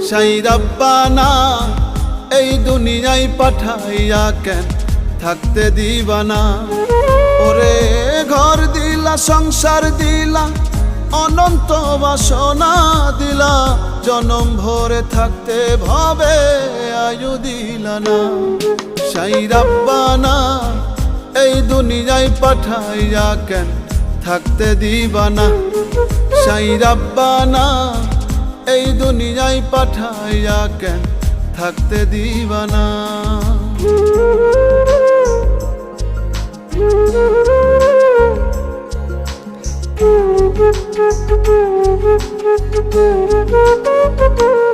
সাই রাব্বানা এই দুনিয়ায় পাঠাইয়া কেন থাকতে দিবানা। ওরে ঘর দিলা, সংসার দিলা, অনন্ত বাসনা দিলা, জনম ভরে থাকতে ভাবে আয়ু দিলা না। সাই রাব্বানা এই দুনিয়ায় পাঠাইয়া কেন থাকতে দিবানা। সাই রাব্বানা এই দুনিয়ায় পাঠাইয়া কেন থাকতে দিবানা। Thank you.